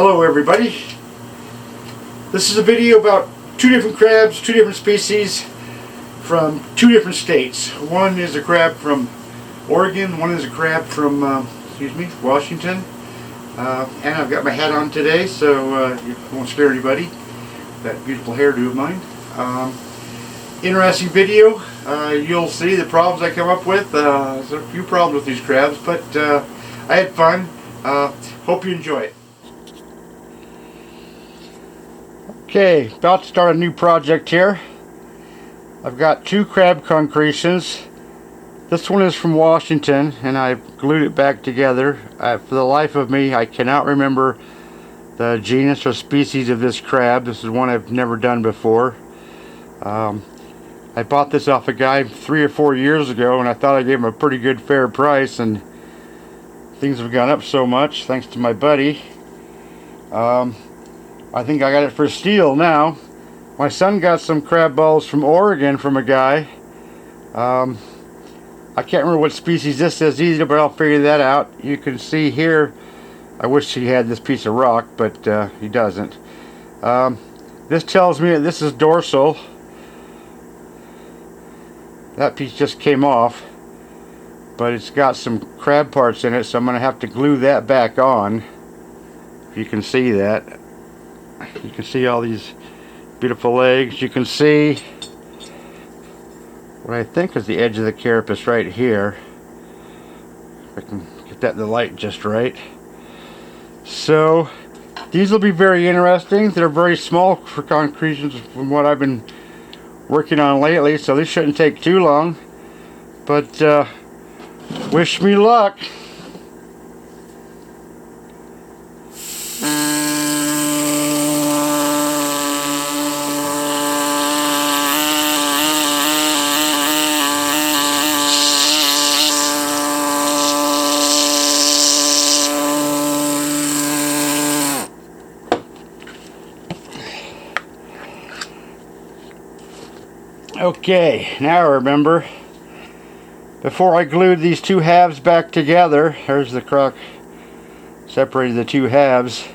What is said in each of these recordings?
Hello everybody. This is a video about two different crabs, two different species from two different states. One is a crab from Oregon, one is a crab from Washington. And I've got my hat on today so it won't scare anybody. That beautiful hairdo of mine. Interesting video. You'll see the problems I come up with. There's a few problems with these crabs, but I had fun. Hope you enjoy it. Okay, about to start a new project here. I've got two crab concretions. This one is from Washington and I've glued it back together. For the life of me, I cannot remember the genus or species of this crab. This is one I've never done before. I bought this off a guy 3 or 4 years ago and I thought I gave him a pretty good fair price, and things have gone up so much thanks to my buddy. I think I got it for steel now. My son got some crab balls from Oregon from a guy. I can't remember what species this is either, but I'll figure that out. You can see here, I wish he had this piece of rock, but he doesn't. This tells me that this is dorsal. That piece just came off, but it's got some crab parts in it, so I'm going to have to glue that back on. If you can see that. You can see all these beautiful legs. You can see what I think is the edge of the carapace right here. If I can get that in the light just right. So these will be very interesting. They're very small for concretions from what I've been working on lately, so this shouldn't take too long. But wish me luck. Okay, now I remember, before I glued these two halves back together, there's the crock separated the two halves,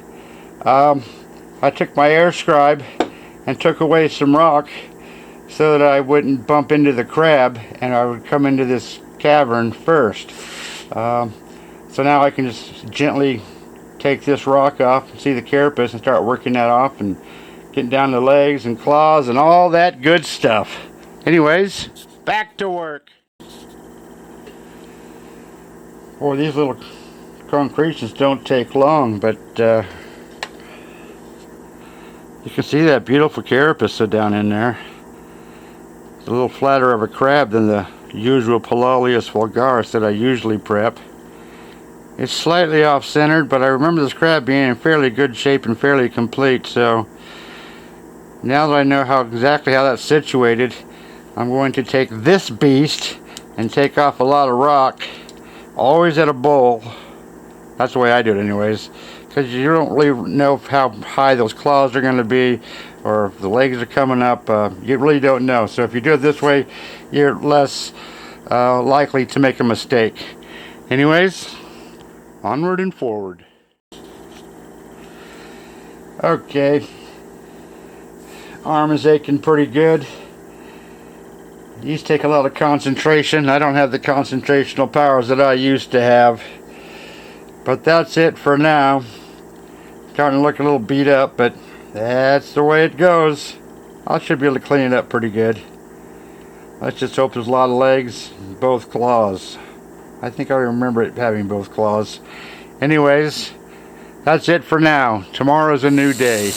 I took my air scribe and took away some rock so that I wouldn't bump into the crab and I would come into this cavern first. So now I can just gently take this rock off and see the carapace and start working that off and getting down the legs and claws and all that good stuff. Anyways, back to work. Boy, these little concretions don't take long, but you can see that beautiful carapace down in there. It's a little flatter of a crab than the usual Palaeolus vulgaris that I usually prep. It's slightly off-centered, but I remember this crab being in fairly good shape and fairly complete, so now that I know exactly how that's situated, I'm going to take this beast and take off a lot of rock, always at a bowl. That's the way I do it anyways, because you don't really know how high those claws are going to be or if the legs are coming up. You really don't know. So if you do it this way, you're less likely to make a mistake. Anyways, onward and forward. Okay, arm is aching pretty good. These take a lot of concentration. I don't have the concentrational powers that I used to have. But that's it for now. Starting to look a little beat up, but that's the way it goes. I should be able to clean it up pretty good. Let's just hope there's a lot of legs and both claws. I think I remember it having both claws. Anyways, that's it for now. Tomorrow's a new day.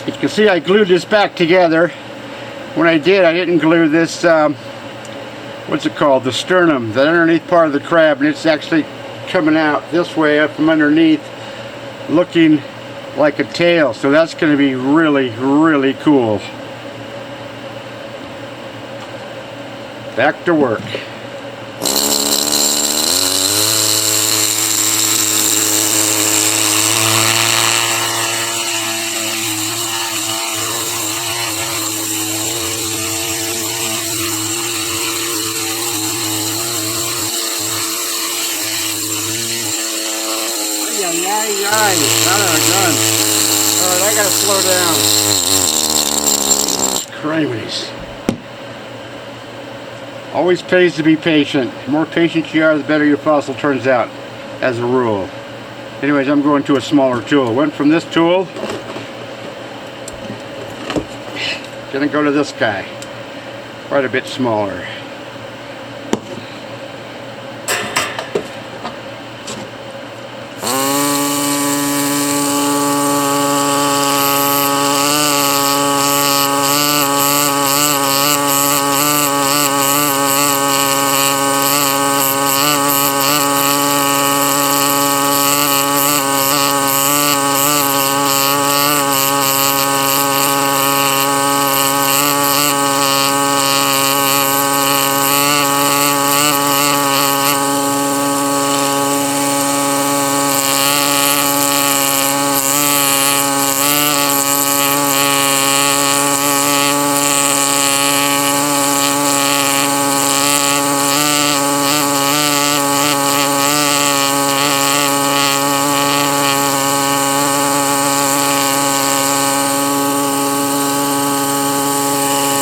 You can see I glued this back together. When I did, I didn't glue this, what's it called, the sternum, the underneath part of the crab, and it's actually coming out this way up from underneath, looking like a tail, so that's going to be really, really cool. Back to work. Not out of gun. Alright, I gotta slow down. Crazies. Always pays to be patient. The more patient you are, the better your fossil turns out, as a rule. Anyways, I'm going to a smaller tool. Went from this tool, gonna go to this guy. Quite a bit smaller.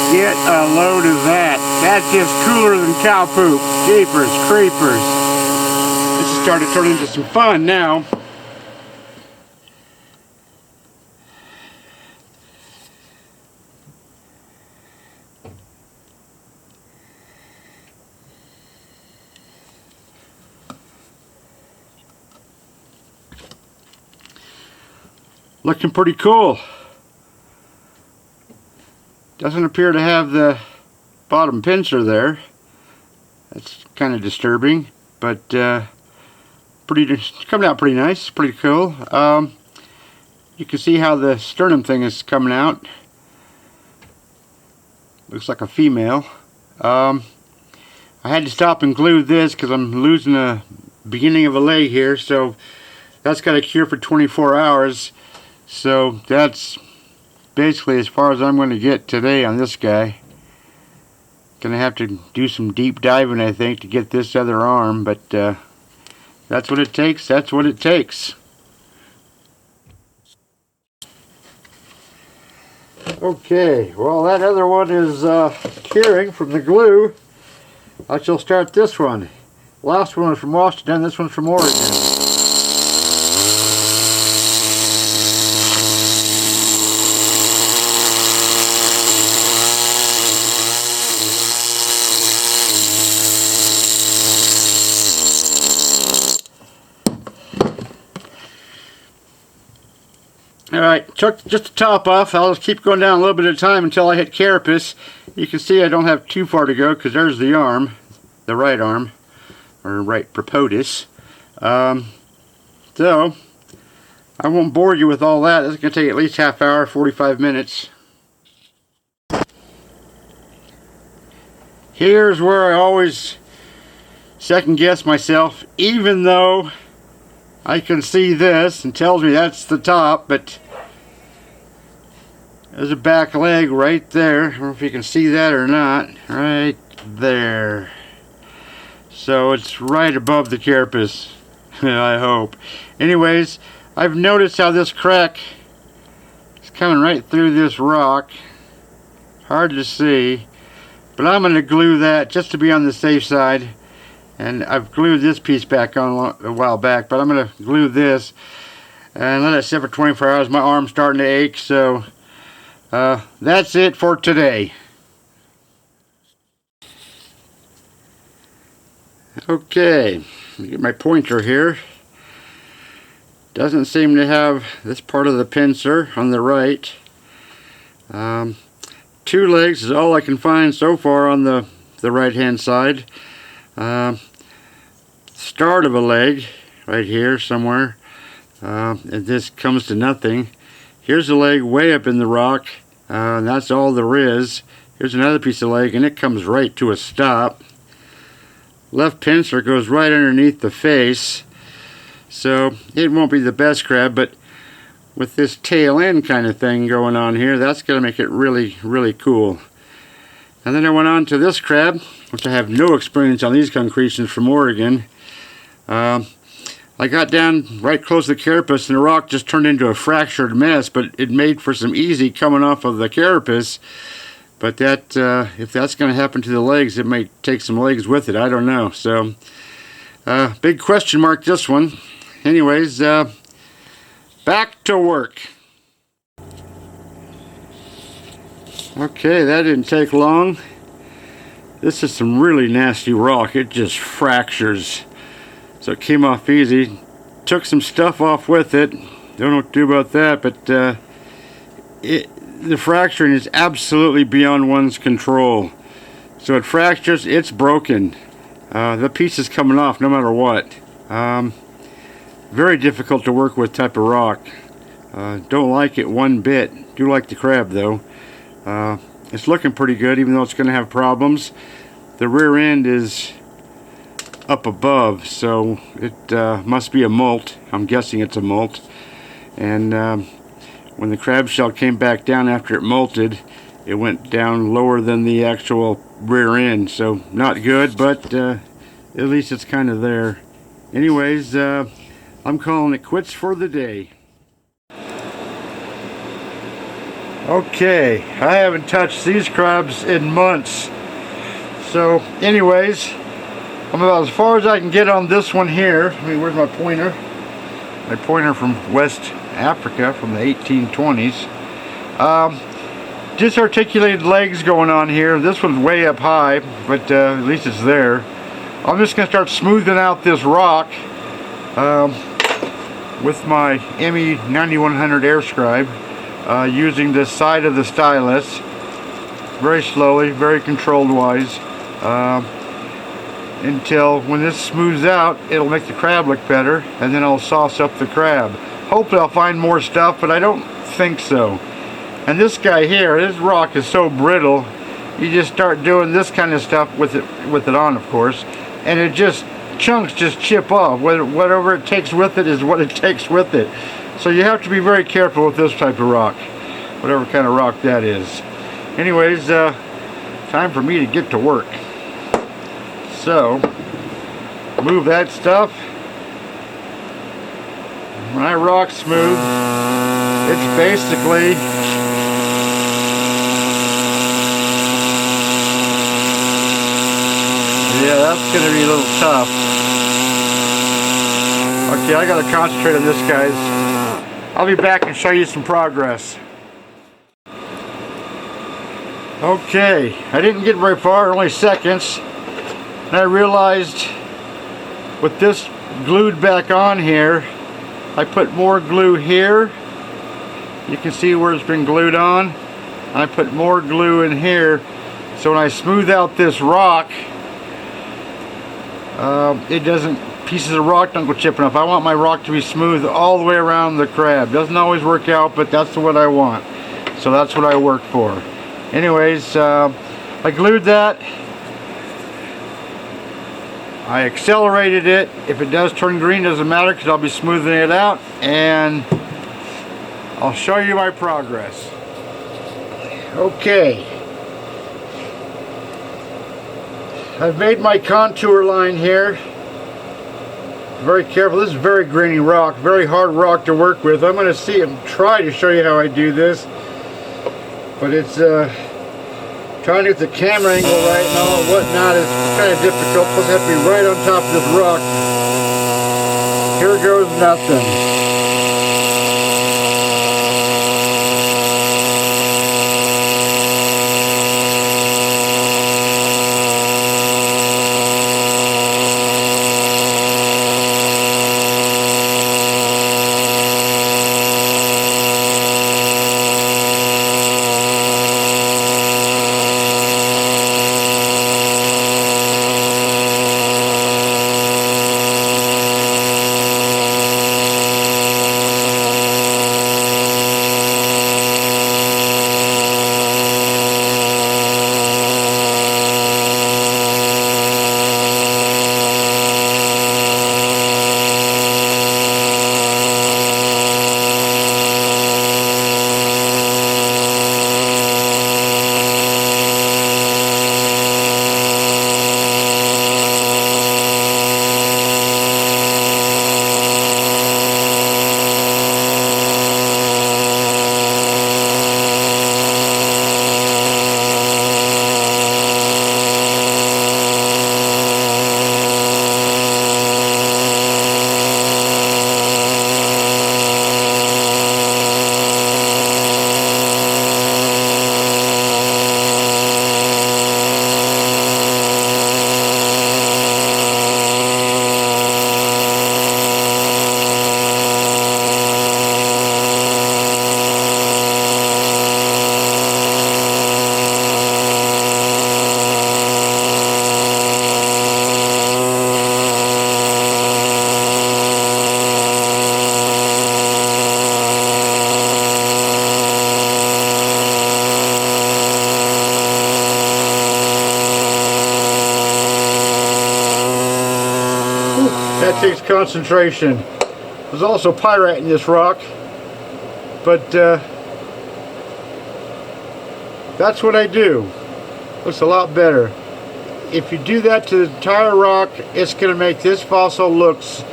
Get a load of that. That's just cooler than cow poop. Jeepers, creepers. This is starting to turn into some fun now. Looking pretty cool. Doesn't appear to have the bottom pincer there. That's kind of disturbing, but it's coming out pretty nice, pretty cool. You can see how the sternum thing is coming out. Looks like a female. I had to stop and glue this because I'm losing the beginning of a leg here, so that's got to cure for 24 hours. So that's basically as far as I'm going to get today on this guy. Gonna have to do some deep diving, I think, to get this other arm, but that's what it takes. That's what it takes. Okay, well, that other one is curing from the glue. I shall start this one. Last one was from Washington, this one's from Oregon. Alright, took just the top off. I'll just keep going down a little bit at a time until I hit carapace. You can see I don't have too far to go because there's the arm, the right arm, or right prepotus. So, I won't bore you with all that. This is going to take at least half hour, 45 minutes. Here's where I always second guess myself, even though I can see this and tells me that's the top, but there's a back leg right there. I don't know if you can see that or not. Right there. So it's right above the carapace, I hope. Anyways, I've noticed how this crack is coming right through this rock. Hard to see, but I'm going to glue that just to be on the safe side. And I've glued this piece back on a while back, but I'm going to glue this and let it sit for 24 hours. My arm's starting to ache, so that's it for today. Okay, let me get my pointer here. Doesn't seem to have this part of the pincer on the right. 2 legs is all I can find so far on the right hand side. Start of a leg right here somewhere. This comes to nothing. Here's a leg way up in the rock. That's all there is. Here's another piece of leg, and it comes right to a stop. Left pincer goes right underneath the face, so it won't be the best crab, but with this tail end kind of thing going on here, that's going to make it really, really cool. And then I went on to this crab, which I have no experience on these concretions from Oregon. I got down right close to the carapace, and the rock just turned into a fractured mess, but it made for some easy coming off of the carapace. But that, if that's going to happen to the legs, it may take some legs with it. I don't know. So, big question mark this one. Anyways, back to work. Okay, that didn't take long. This is some really nasty rock. It just fractures. So it came off easy. Took some stuff off with it. Don't know what to do about that, but the fracturing is absolutely beyond one's control. So it fractures, it's broken. The piece is coming off no matter what. Very difficult to work with type of rock. Don't like it one bit. Do like the crab though. It's looking pretty good, even though it's going to have problems. The rear end is up above, so it must be a molt. I'm guessing it's a molt. And when the crab shell came back down after it molted, it went down lower than the actual rear end. So not good, but at least it's kind of there. Anyways, I'm calling it quits for the day. Okay, I haven't touched these crabs in months. So anyways, I'm about as far as I can get on this one here. I mean, where's my pointer? My pointer from West Africa from the 1820s. Disarticulated legs going on here. This one's way up high, but at least it's there. I'm just going to start smoothing out this rock with my ME 9100 air scribe. Using the side of the stylus, very slowly, very controlled wise, until when this smooths out, it'll make the crab look better, and then I'll sauce up the crab. Hopefully I'll find more stuff, but I don't think so. And this guy here, this rock is so brittle, you just start doing this kind of stuff with it on, of course, and it just, chunks just chip off. Whatever it takes with it is what it takes with it. So you have to be very careful with this type of rock, whatever kind of rock that is. Anyways, time for me to get to work. So, move that stuff. When I rock smooth, it's basically yeah, that's going to be a little tough. Okay, I got to concentrate on this, guys. I'll be back and show you some progress. Okay, I didn't get very far, only seconds. And I realized with this glued back on here, I put more glue here. You can see where it's been glued on. And I put more glue in here. So when I smooth out this rock, it doesn't, pieces of rock don't go chipping off. I want my rock to be smooth all the way around the crab. Doesn't always work out, but that's what I want. So that's what I work for. Anyways, I glued that. I accelerated it. If it does turn green, doesn't matter because I'll be smoothing it out, and I'll show you my progress. Okay. I've made my contour line here. Very careful. This is very grainy rock, very hard rock to work with. I'm going to try to show you how I do this, but it's trying to get the camera angle right and all whatnot is kind of difficult. Plus, I have to be right on top of this rock. Here goes nothing. that takes concentration. There's also pyrite in this rock, but that's what I do. Looks a lot better. If you do that to the entire rock, it's going to make this fossil looks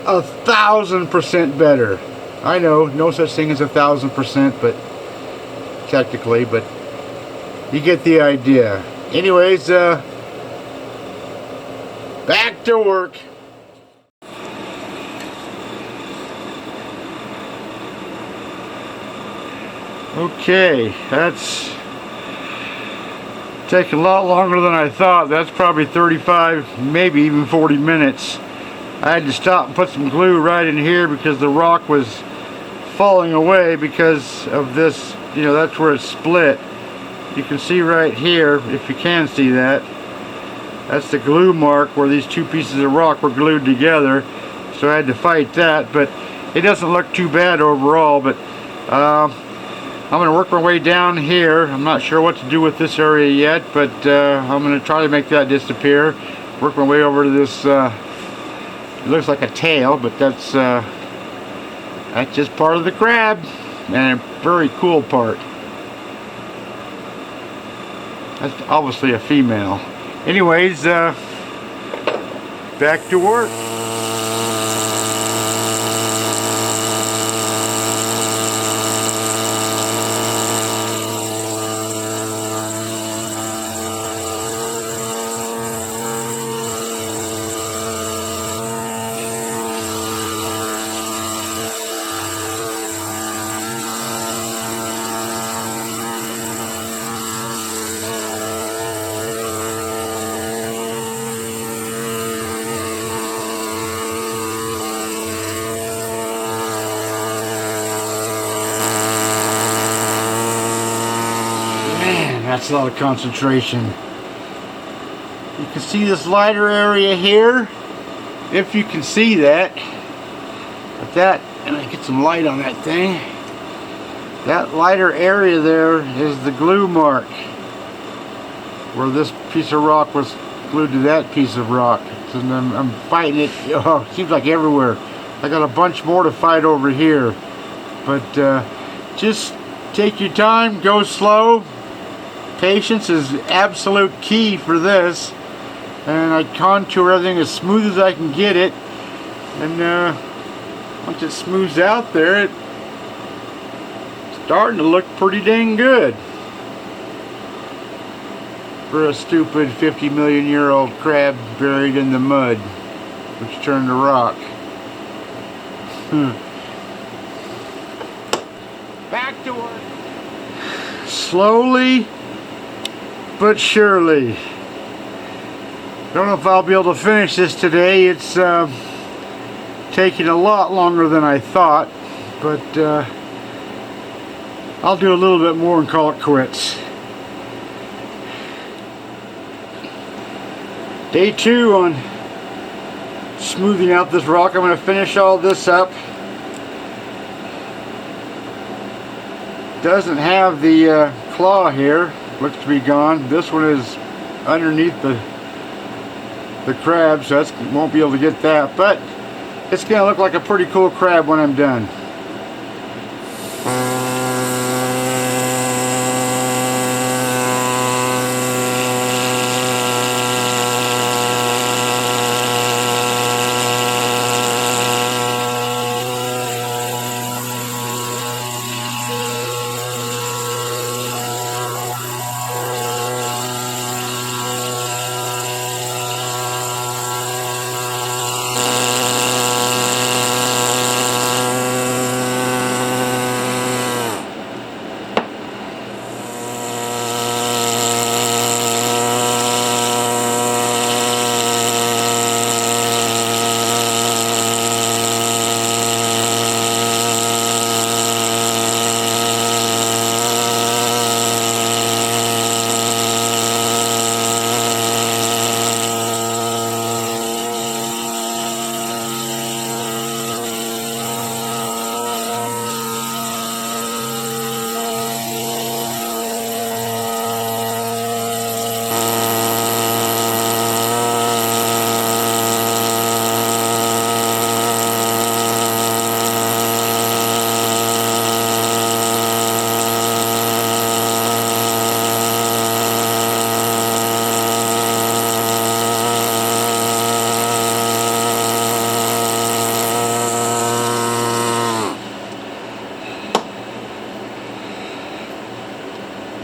1,000% better. I know, no such thing as 1,000%, but technically, but you get the idea. Anyways, back to work. Okay, that's taking a lot longer than I thought. That's probably 35, maybe even 40 minutes. I had to stop and put some glue right in here because the rock was falling away because of this, you know, that's where it split. You can see right here, if you can see that, that's the glue mark where these two pieces of rock were glued together. So I had to fight that, but it doesn't look too bad overall. But I'm going to work my way down here. I'm not sure what to do with this area yet, but I'm going to try to make that disappear. Work my way over to this, it looks like a tail, but that's just part of the crab, and a very cool part. That's obviously a female. Anyways, back to work. That's a lot of concentration. You can see this lighter area here, if you can see that. But that, and I get some light on that thing. That lighter area there is the glue mark, where this piece of rock was glued to that piece of rock. So I'm fighting it. Oh, it seems like everywhere. I got a bunch more to fight over here. But just take your time, go slow. Patience is absolute key for this, and I contour everything as smooth as I can get it, and once it smooths out there, it's starting to look pretty dang good for a stupid 50 million year old crab buried in the mud which turned to rock. Back to work. Slowly but surely. Don't know if I'll be able to finish this today. It's taking a lot longer than I thought, but I'll do a little bit more and call it quits. Day 2 on smoothing out this rock. I'm going to finish all this up. Doesn't have the claw here. Looks to be gone. This one is underneath the crab, so that won't be able to get that, but it's going to look like a pretty cool crab when I'm done.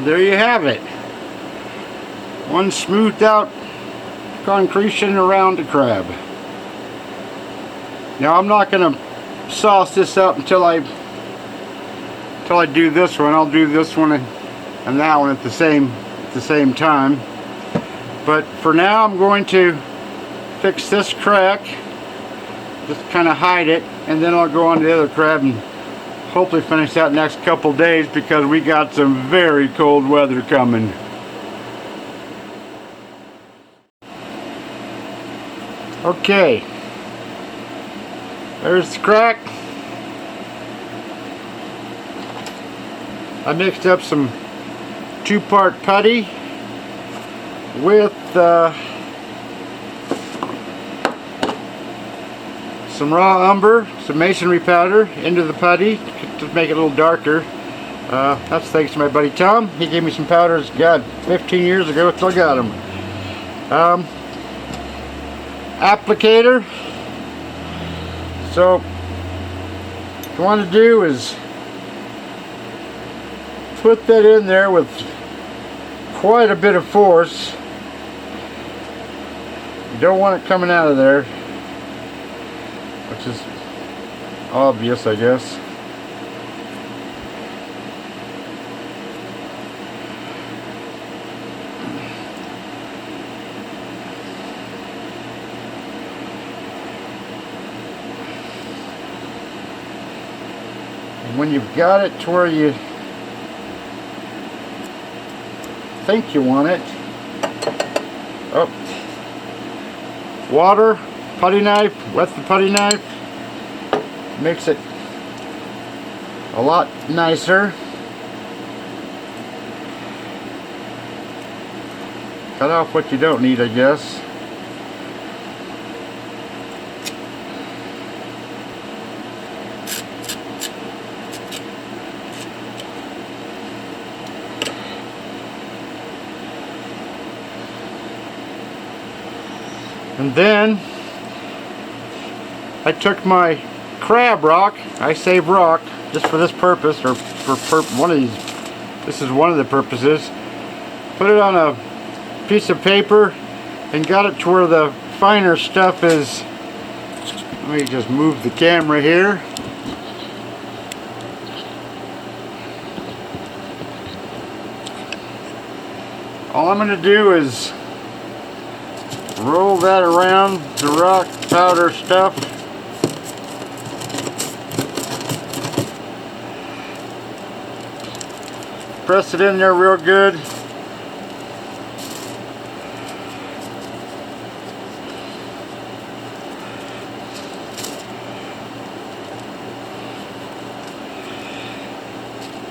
there you have it. One smoothed out concretion around the crab. Now I'm not going to sauce this up until I do this one. I'll do this one and that one at the same time. But for now I'm going to fix this crack, just kind of hide it, and then I'll go on to the other crab and hopefully finish that next couple days, because we got some very cold weather coming. Okay, there's the crack. I mixed up some 2-part putty with some raw umber, some masonry powder into the putty to make it a little darker. That's thanks to my buddy Tom. He gave me some powders, God, 15 years ago. Still got them. Applicator. So what you want to do is put that in there with quite a bit of force. You don't want it coming out of there, which is obvious, I guess. And when you've got it to where you think you want it, oh, water, putty knife, wet the putty knife, makes it a lot nicer. Cut off what you don't need, I guess. And then I took my crab rock, I save rock just for this purpose, or for one of these, this is one of the purposes, put it on a piece of paper and got it to where the finer stuff is. Let me just move the camera here. All I'm going to do is roll that around the rock powder stuff. Press it in there real good.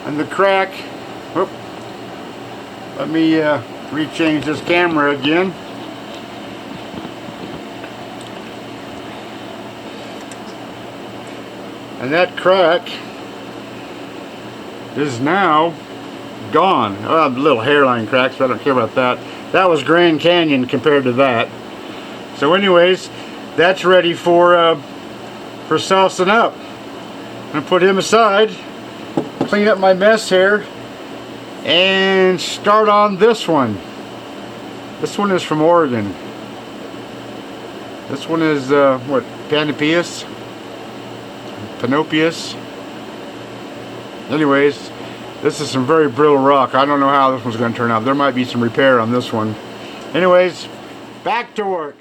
And the crack, whoop, let me rechange this camera again. And that crack is now gone. Oh, little hairline cracks, but I don't care about that. That was Grand Canyon compared to that. So anyways, that's ready for saucing up. I'm gonna put him aside, clean up my mess here, and start on this one. This one is from Oregon. This one is what, Panopius? Anyways, this is some very brittle rock. I don't know how this one's going to turn out. There might be some repair on this one. Anyways, back to work.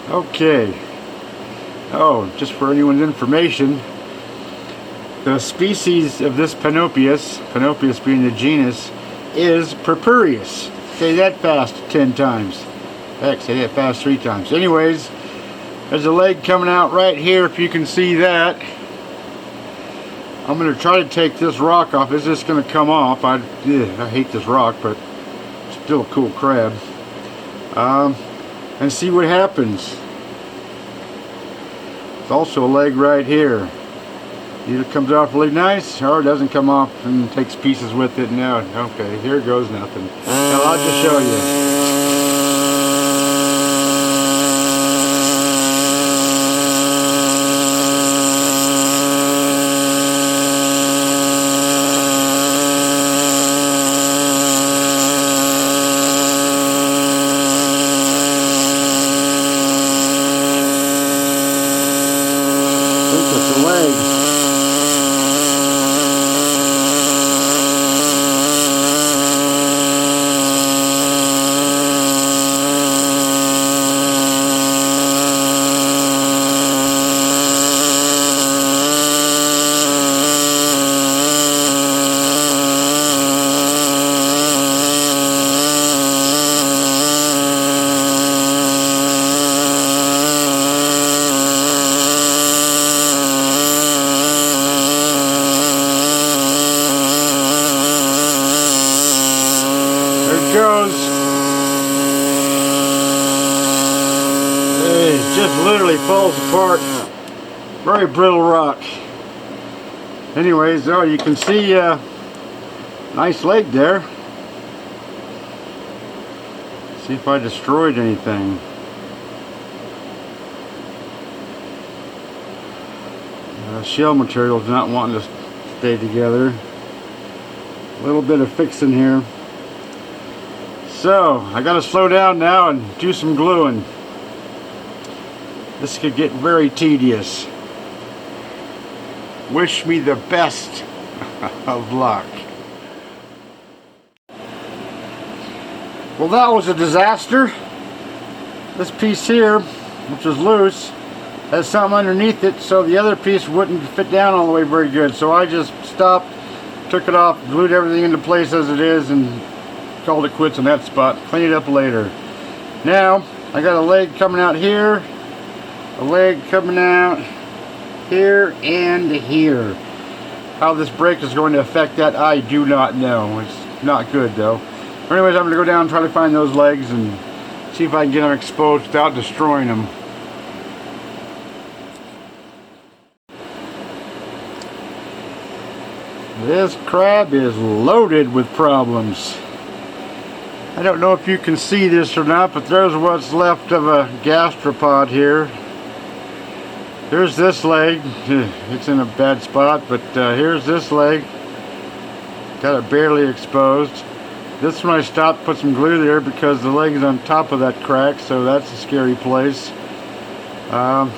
Okay. Oh, just for anyone's information, the species of this Panopius, Panopius being the genus, is purpureus. Say that fast 10 times. Heck, say that fast 3 times. Anyways, there's a leg coming out right here, if you can see that. I'm going to try to take this rock off. It's just going to come off. I hate this rock, but it's still a cool crab. And see what happens. There's also a leg right here. Either comes off really nice, or it doesn't come off and takes pieces with it. No, okay, here goes nothing. Now I'll just show you. just literally falls apart. Very brittle rock. Anyways, though, you can see nice leg there. See if I destroyed anything. Shell material is not wanting to stay together. A little bit of fixing here. So I gotta slow down now and do some gluing. This could get very tedious. Wish me the best of luck. Well, that was a disaster. This piece here, which is loose, has something underneath it, so the other piece wouldn't fit down all the way very good. So I just stopped, took it off, glued everything into place as it is, and called it quits on that spot. Clean it up later. Now I got a leg coming out here, a leg coming out here and here. How this break is going to affect that, I do not know. It's not good though. Anyways, I'm going to go down and try to find those legs and see if I can get them exposed without destroying them. This crab is loaded with problems. I don't know if you can see this or not, but there's what's left of a gastropod here. Here's this leg. It's in a bad spot, but here's this leg. Got it barely exposed. This one I stopped, put some glue there because the leg is on top of that crack, so that's a scary place. And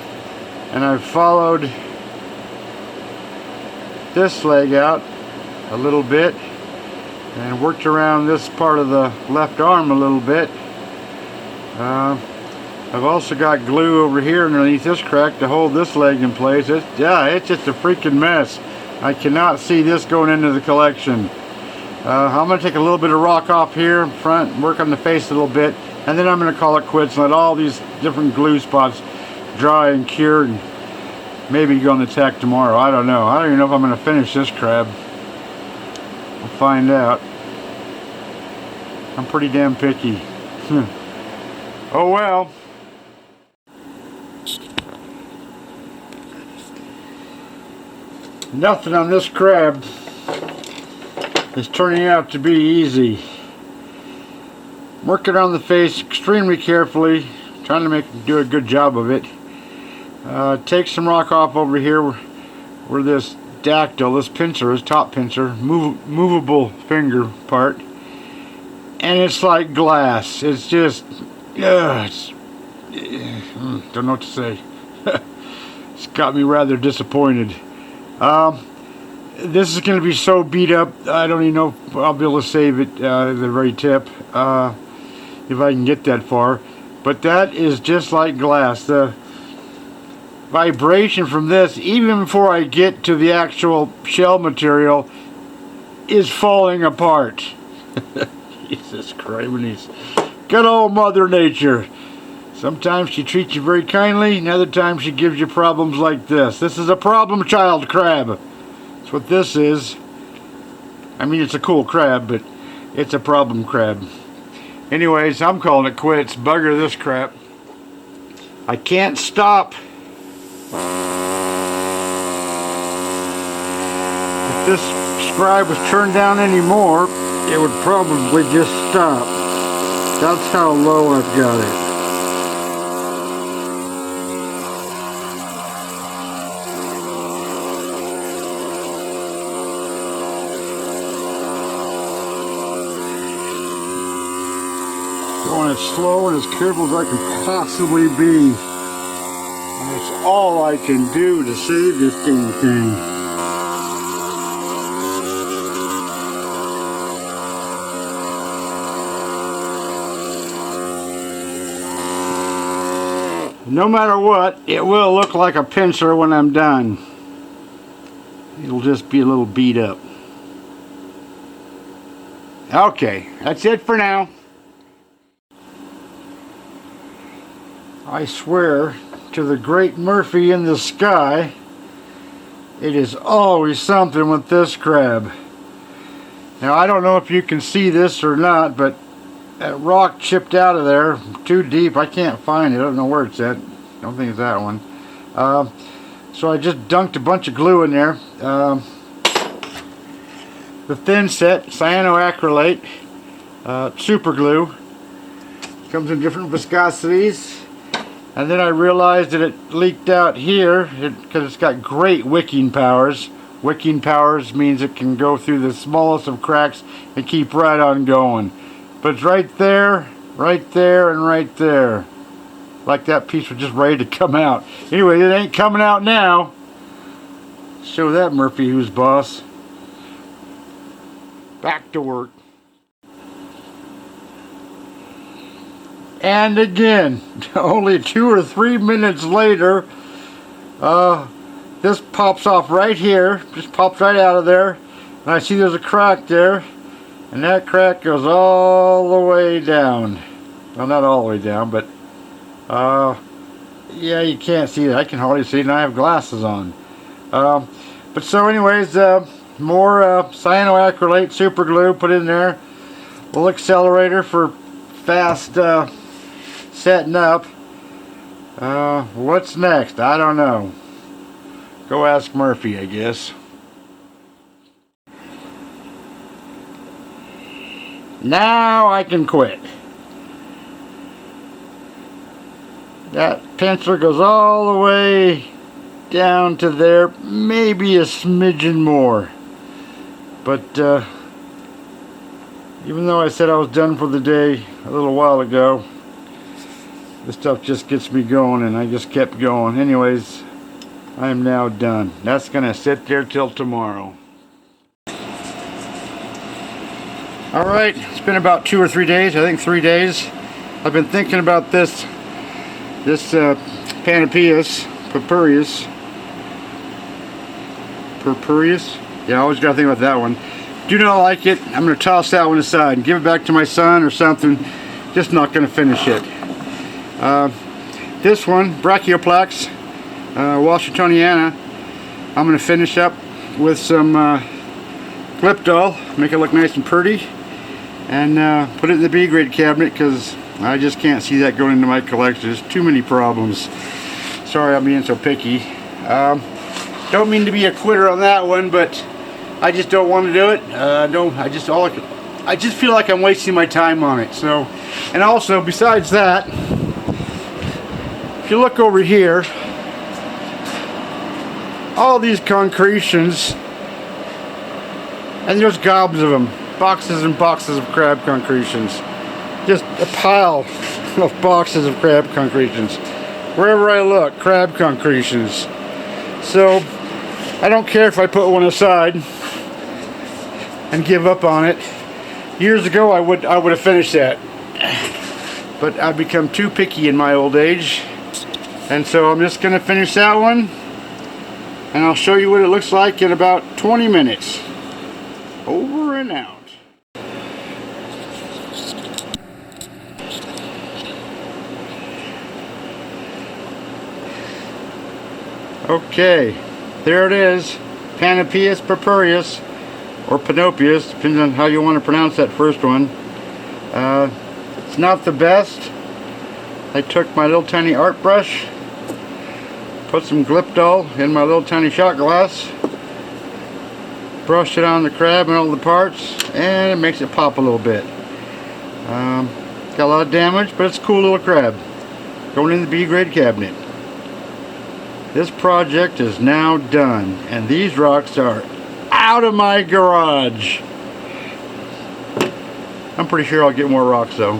I followed this leg out a little bit and worked around this part of the left arm a little bit. I've also got glue over here underneath this crack to hold this leg in place. It's just a freaking mess. I cannot see this going into the collection. I'm going to take a little bit of rock off here in front, work on the face a little bit, and then I'm going to call it quits and let all these different glue spots dry and cure, and maybe go on the tack tomorrow. I don't know. I don't even know if I'm going to finish this crab. We'll find out. I'm pretty damn picky. Oh well. Nothing on this crab is turning out to be easy. Working on the face extremely carefully, trying to do a good job of it. Take some rock off over here where this dactyl, this pincer, this top pincer, movable finger part, and it's like glass. It's just, don't know what to say. It's got me rather disappointed. This is going to be so beat up, I don't even know if I'll be able to save it at the very tip, if I can get that far. But that is just like glass. The vibration from this, even before I get to the actual shell material, is falling apart. Jesus Christ. Good old Mother Nature. Sometimes she treats you very kindly, and other times she gives you problems like this. This is a problem child crab. That's what this is. I mean, it's a cool crab, but it's a problem crab. Anyways, I'm calling it quits. Bugger this crap. I can't stop. If this scribe was turned down anymore, it would probably just stop. That's how low I've got it. Going as slow and as careful as I can possibly be. And it's all I can do to save this dang thing. No matter what, it will look like a pincer when I'm done. It'll just be a little beat up. Okay, that's it for now. I swear to the great Murphy in the sky, it is always something with this crab. Now I don't know if you can see this or not, but that rock chipped out of there too deep. I can't find it. I don't know where it's at. Don't think it's that one. So I just dunked a bunch of glue in there. The thin set, cyanoacrylate, super glue. Comes in different viscosities. And then I realized that it leaked out here because it's got great wicking powers. Wicking powers means it can go through the smallest of cracks and keep right on going. But it's right there, and right there. Like that piece was just ready to come out. Anyway, it ain't coming out now. Show that Murphy who's boss. Back to work. And again, only 2 or 3 minutes later, this pops off right here, just pops right out of there, and I see there's a crack there, and that crack goes all the way down. Well, not all the way down, but yeah, you can't see it. I can hardly see it, and I have glasses on. But so anyways, more cyanoacrylate super glue put in there, a little accelerator for fast setting up. What's next? I don't know. Go ask Murphy, I guess. Now I can quit. That penciler goes all the way down to there, maybe a smidgen more. But even though I said I was done for the day a little while ago, this stuff just gets me going, and I just kept going. Anyways, I am now done. That's gonna sit there till tomorrow. Alright, it's been about 2 or 3 days, I think 3 days. I've been thinking about this Panopeus purpureus. Yeah, I always gotta think about that one. Do not like it. I'm gonna toss that one aside and give it back to my son or something. Just not gonna finish it. This one, Brachioplax Washingtoniana, I'm going to finish up with some Glyptol, make it look nice and pretty, and put it in the B grade cabinet because I just can't see that going into my collection. There's too many problems. Sorry I'm being so picky. Don't mean to be a quitter on that one, but I just don't want to do it. I just feel like I'm wasting my time on it. So, and also besides that, if you look over here, all these concretions, and there's gobs of them, boxes and boxes of crab concretions, just a pile of boxes of crab concretions. Wherever I look, crab concretions. So I don't care if I put one aside and give up on it. Years ago I would have finished that, but I've become too picky in my old age. And so I'm just going to finish that one, and I'll show you what it looks like in about 20 minutes. Over and out. Okay, there it is. Panopeus purpureus, or Panopeus, depending on how you want to pronounce that first one. It's not the best. I took my little tiny art brush, put some Glyptol in my little tiny shot glass, brushed it on the crab and all the parts, and it makes it pop a little bit. Got a lot of damage, but it's a cool little crab. Going in the B grade cabinet. This project is now done, and these rocks are out of my garage. I'm pretty sure I'll get more rocks though.